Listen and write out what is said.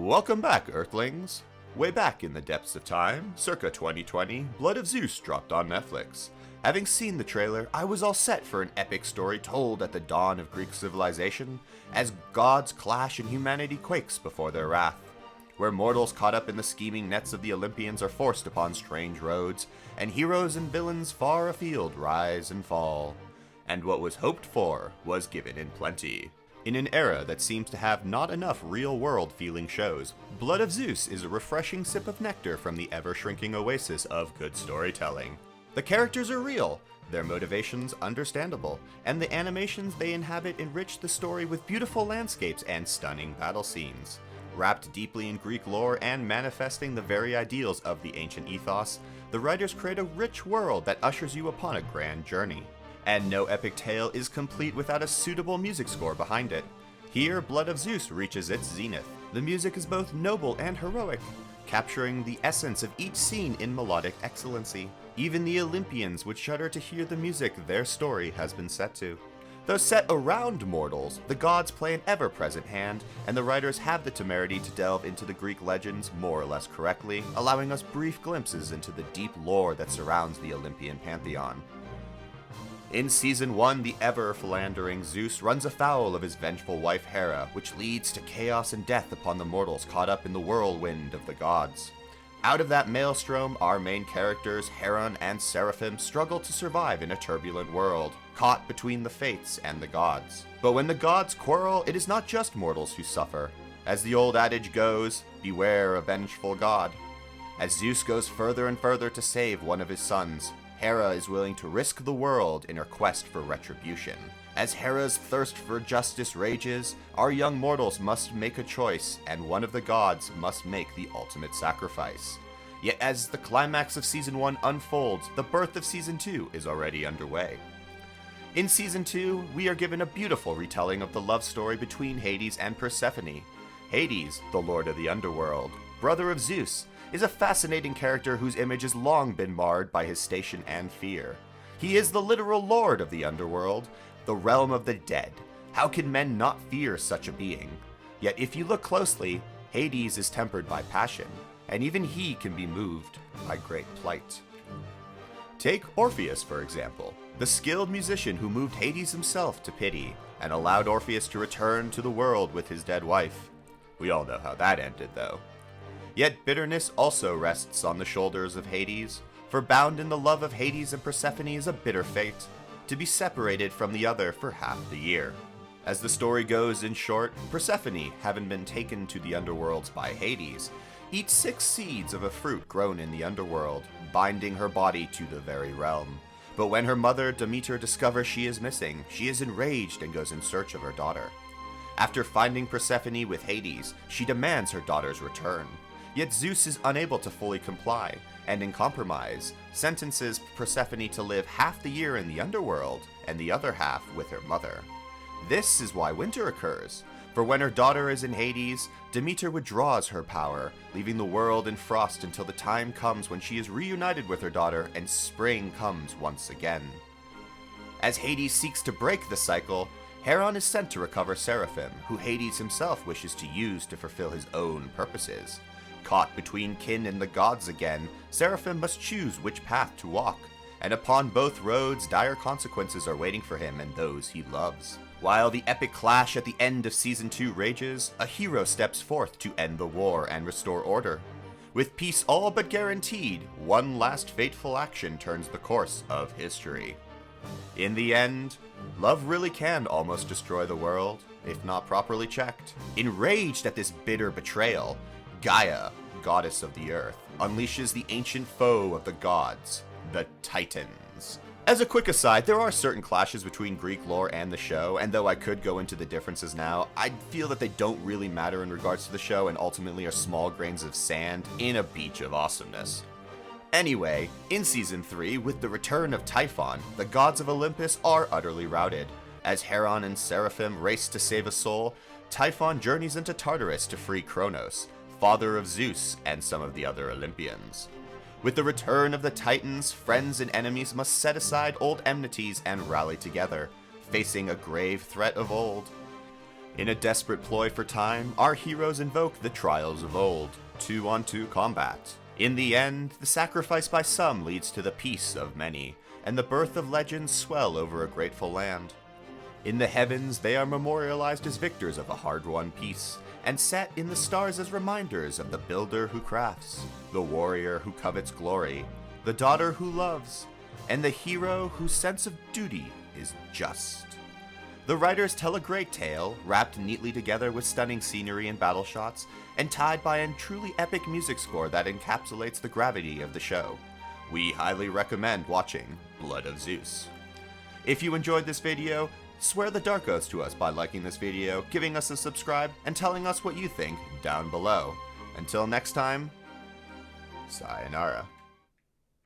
Welcome back, Earthlings! Way back in the depths of time, circa 2020, Blood of Zeus dropped on Netflix. Having seen the trailer, I was all set for an epic story told at the dawn of Greek civilization, as gods clash and humanity quakes before their wrath. Where mortals caught up in the scheming nets of the Olympians are forced upon strange roads, and heroes and villains far afield rise and fall. And what was hoped for was given in plenty. In an era that seems to have not enough real-world feeling shows, Blood of Zeus is a refreshing sip of nectar from the ever-shrinking oasis of good storytelling. The characters are real, their motivations understandable, and the animations they inhabit enrich the story with beautiful landscapes and stunning battle scenes. Wrapped deeply in Greek lore and manifesting the very ideals of the ancient ethos, the writers create a rich world that ushers you upon a grand journey. And no epic tale is complete without a suitable music score behind it. Here, Blood of Zeus reaches its zenith. The music is both noble and heroic, capturing the essence of each scene in melodic excellency. Even the Olympians would shudder to hear the music their story has been set to. Though set around mortals, the gods play an ever-present hand, and the writers have the temerity to delve into the Greek legends more or less correctly, allowing us brief glimpses into the deep lore that surrounds the Olympian pantheon. In Season 1, the ever-philandering Zeus runs afoul of his vengeful wife Hera, which leads to chaos and death upon the mortals caught up in the whirlwind of the gods. Out of that maelstrom, our main characters, Heron and Seraphim, struggle to survive in a turbulent world, caught between the fates and the gods. But when the gods quarrel, it is not just mortals who suffer. As the old adage goes, beware a vengeful god. As Zeus goes further and further to save one of his sons, Hera is willing to risk the world in her quest for retribution. As Hera's thirst for justice rages, our young mortals must make a choice, and one of the gods must make the ultimate sacrifice. Yet as the climax of Season 1 unfolds, the birth of Season 2 is already underway. In Season 2, we are given a beautiful retelling of the love story between Hades and Persephone. Hades, the lord of the underworld, brother of Zeus, is a fascinating character whose image has long been marred by his station and fear. He is the literal lord of the underworld, the realm of the dead. How can men not fear such a being? Yet if you look closely, Hades is tempered by passion, and even he can be moved by great plight. Take Orpheus, for example, the skilled musician who moved Hades himself to pity, and allowed Orpheus to return to the world with his dead wife. We all know how that ended, though. Yet bitterness also rests on the shoulders of Hades, for bound in the love of Hades and Persephone is a bitter fate, to be separated from the other for half the year. As the story goes, in short, Persephone, having been taken to the underworlds by Hades, eats 6 seeds of a fruit grown in the underworld, binding her body to the very realm. But when her mother, Demeter, discovers she is missing, she is enraged and goes in search of her daughter. After finding Persephone with Hades, she demands her daughter's return. Yet Zeus is unable to fully comply, and in compromise, sentences Persephone to live half the year in the underworld, and the other half with her mother. This is why winter occurs, for when her daughter is in Hades, Demeter withdraws her power, leaving the world in frost until the time comes when she is reunited with her daughter and spring comes once again. As Hades seeks to break the cycle, Heron is sent to recover Seraphim, who Hades himself wishes to use to fulfill his own purposes. Caught between kin and the gods again, Seraphim must choose which path to walk, and upon both roads dire consequences are waiting for him and those he loves. While the epic clash at the end of Season 2 rages, a hero steps forth to end the war and restore order. With peace all but guaranteed, one last fateful action turns the course of history. In the end, love really can almost destroy the world, if not properly checked. Enraged at this bitter betrayal, Gaia, goddess of the earth, unleashes the ancient foe of the gods, the Titans. As a quick aside, there are certain clashes between Greek lore and the show, and though I could go into the differences now, I feel that they don't really matter in regards to the show and ultimately are small grains of sand in a beach of awesomeness. Anyway, in Season 3, with the return of Typhon, the gods of Olympus are utterly routed. As Heron and Seraphim race to save a soul, Typhon journeys into Tartarus to free Kronos, father of Zeus and some of the other Olympians. With the return of the Titans, friends and enemies must set aside old enmities and rally together, facing a grave threat of old. In a desperate ploy for time, our heroes invoke the trials of old, 2-on-2 combat. In the end, the sacrifice by some leads to the peace of many, and the birth of legends swell over a grateful land. In the heavens, they are memorialized as victors of a hard-won peace, and set in the stars as reminders of the builder who crafts, the warrior who covets glory, the daughter who loves, and the hero whose sense of duty is just. The writers tell a great tale, wrapped neatly together with stunning scenery and battle shots, and tied by a truly epic music score that encapsulates the gravity of the show. We highly recommend watching Blood of Zeus. If you enjoyed this video, swear the dark oaths to us by liking this video, giving us a subscribe, and telling us what you think down below. Until next time, sayonara.